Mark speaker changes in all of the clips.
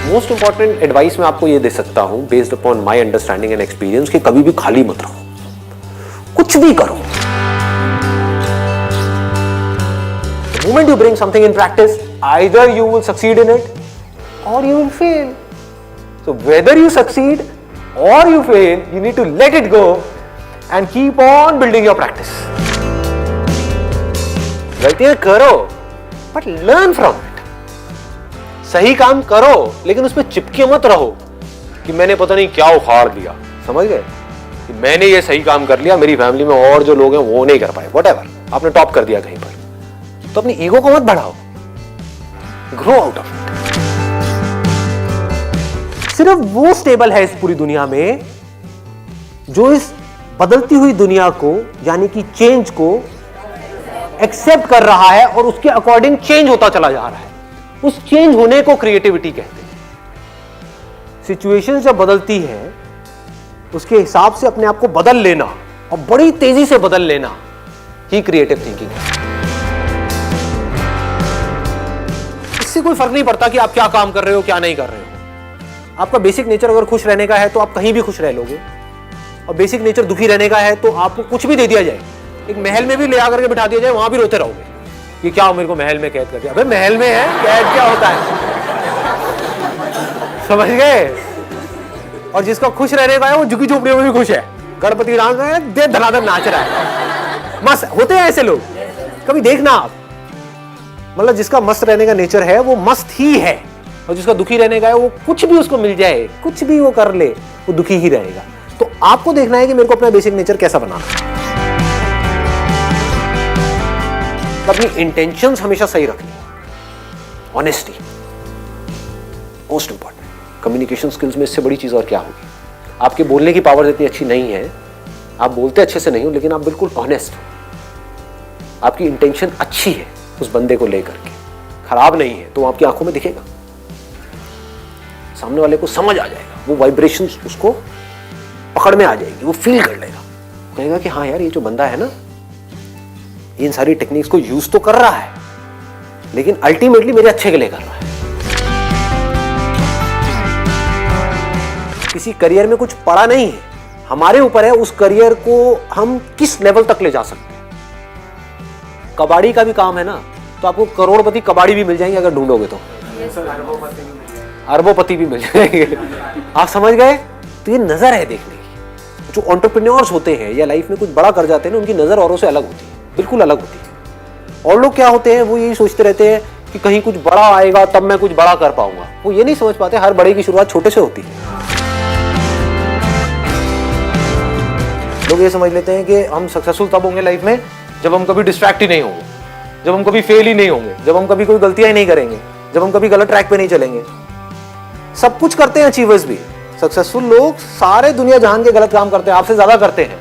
Speaker 1: Most important advice मैं आपको ये दे सकता हूं based upon my understanding and experience कि कभी भी खाली मत रहो, कुछ भी करो। The moment you bring something in practice, either you will succeed in it or you will fail. So whether you succeed or you fail, you need to let it go and keep on building your practice. गलतियां करो but learn from it. सही काम करो लेकिन उसमें चिपके मत रहो कि मैंने पता नहीं क्या उखाड़ दिया, समझ गए, कि मैंने ये सही काम कर लिया, मेरी फैमिली में और जो लोग हैं वो नहीं कर पाए, व्हाटएवर, आपने टॉप कर दिया कहीं पर, तो अपनी ईगो को मत बढ़ाओ, ग्रो आउट ऑफ इट। सिर्फ वो स्टेबल है इस पूरी दुनिया में जो इस बदलती हुई दुनिया को यानी कि चेंज को एक्सेप्ट कर रहा है और उसके अकॉर्डिंग चेंज होता चला जा रहा है। उस चेंज होने को क्रिएटिविटी कहते हैं। सिचुएशन जब बदलती है उसके हिसाब से अपने आप को बदल लेना और बड़ी तेजी से बदल लेना ही क्रिएटिव थिंकिंग है। इससे कोई फर्क नहीं पड़ता कि आप क्या काम कर रहे हो क्या नहीं कर रहे हो। आपका बेसिक नेचर अगर खुश रहने का है तो आप कहीं भी खुश रह लोगे, और बेसिक नेचर दुखी रहने का है तो आपको कुछ भी दे दिया जाए, एक महल में भी ले आकर के बिठा दिया जाए, वहां भी रोते रहोगे कि क्या मेरे को महल में कैद कर दिया। अबे महल में है, कैद क्या होता है, समझ गए। और जिसका खुश रहने का है वो झुकी झोपड़ियों में भी खुश है, गणपति डांस है, दे धनाधन नाच रहा है, मस्त होते हैं ऐसे लोग, कभी देखना आप। मतलब जिसका मस्त रहने का नेचर है वो मस्त ही है, और जिसका दुखी रहने का है वो कुछ भी उसको मिल जाए, कुछ भी वो कर ले, वो दुखी ही रहेगा। तो आपको देखना है कि मेरे को अपना बेसिक नेचर कैसा बनाना है। अपनी इंटेंशंस हमेशा सही रखनी, honesty most important. Communication skills में इससे बड़ी चीज और क्या होगी। आपके बोलने की पावर इतनी अच्छी नहीं है, आप बोलते अच्छे से नहीं हो, लेकिन आप बिल्कुल ऑनेस्ट हो, आपकी इंटेंशन अच्छी है उस बंदे को लेकर के, खराब नहीं है, तो आपकी आंखों में दिखेगा, सामने वाले को समझ आ जाएगा, वो वाइब्रेशंस उसको पकड़ में आ जाएगी, वो फील कर लेगा, कहेगा कि हाँ यार ये जो बंदा है ना इन सारी टेक्निक्स को यूज तो कर रहा है लेकिन अल्टीमेटली मेरे अच्छे के लिए कर रहा है। किसी करियर में कुछ पड़ा नहीं है, हमारे ऊपर है उस करियर को हम किस लेवल तक ले जा सकते हैं। कबाड़ी का भी काम है ना, तो आपको करोड़पति कबाड़ी भी मिल जाएंगे अगर ढूंढोगे तो, अरबोपति भी मिल जाएंगे, आप समझ गए। तो ये नजर है देखने की। जो एंटरप्रेन्योर्स होते हैं या लाइफ में कुछ बड़ा कर जाते हैं ना, उनकी नजर औरों से अलग होती है, बिल्कुल अलग होती है। और लोग क्या होते हैं, वो यही सोचते रहते हैं कि कहीं कुछ बड़ा आएगा तब मैं कुछ बड़ा कर पाऊंगा। वो ये नहीं समझ पाते हर बड़े की शुरुआत छोटे से होती है। लोग ये समझ लेते हैं कि हम सक्सेसफुल तब होंगे लाइफ में जब हम कभी डिस्ट्रैक्ट ही नहीं होंगे, जब हम कभी फेल ही नहीं होंगे, जब हम कभी कोई गलतियां ही नहीं करेंगे, जब हम कभी गलत ट्रैक पे नहीं चलेंगे। सब कुछ करते हैं अचीवर्स भी, सक्सेसफुल लोग सारे दुनिया जहान के गलत काम करते हैं, आपसे ज्यादा करते हैं,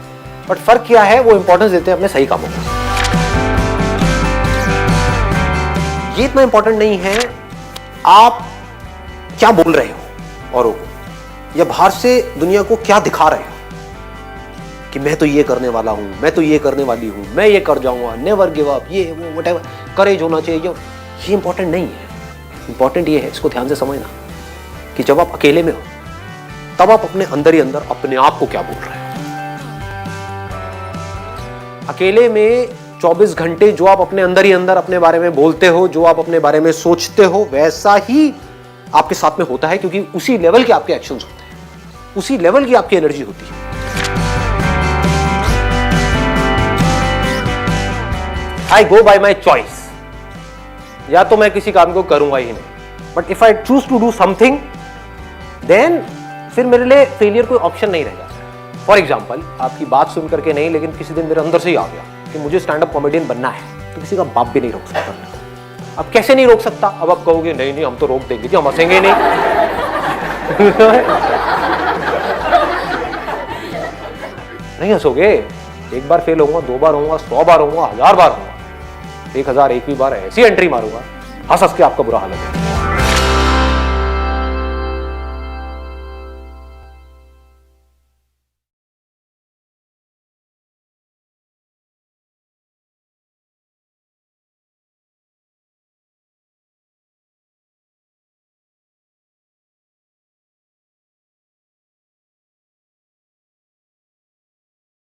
Speaker 1: बट फर्क क्या है, वो इंपॉर्टेंस देते हैं अपने सही कामों को। ये इतना इंपॉर्टेंट नहीं है आप क्या बोल रहे हो औरों को, या बाहर से दुनिया को क्या दिखा रहे हो कि मैं तो ये करने वाला हूं, मैं तो ये करने वाली हूं, मैं ये कर जाऊंगा, नेवर गिव अप, ये वो व्हाटएवर, करेज होना चाहिए। ये इंपॉर्टेंट नहीं है। इंपॉर्टेंट ये है, इसको ध्यान से समझना, कि जब आप अकेले में हो तब आप अपने अंदर ही अंदर अपने आप को क्या बोल रहे हो। अकेले में 24 घंटे जो आप अपने अंदर ही अंदर अपने बारे में बोलते हो, जो आप अपने बारे में सोचते हो, वैसा ही आपके साथ में होता है, क्योंकि उसी लेवल के आपके एक्शंस होते हैं, उसी लेवल की आपकी एनर्जी होती है। आई गो बाय माई चॉइस, या तो मैं किसी काम को करूंगा ही नहीं, but if I choose to do something then फिर मेरे लिए फेलियर कोई ऑप्शन नहीं रह जाता। फॉर एग्जाम्पल, आपकी बात सुन करके नहीं, लेकिन किसी दिन मेरे अंदर से ही आ गया कि मुझे स्टैंड अप कॉमेडियन बनना है, तो किसी का बाप भी नहीं रोक सकता। अब कैसे नहीं रोक सकता, अब आप कहोगे नहीं नहीं हम तो रोक देंगे जी, हम हंसेंगे नहीं। नहीं हंसोगे, एक बार फेल होऊंगा, 2 बार होऊंगा, 100 बार होऊंगा, 1000 बार होऊंगा, 1001वीं बार ऐसी एंट्री मारूंगा, हंस हंस के आपका बुरा हाल है।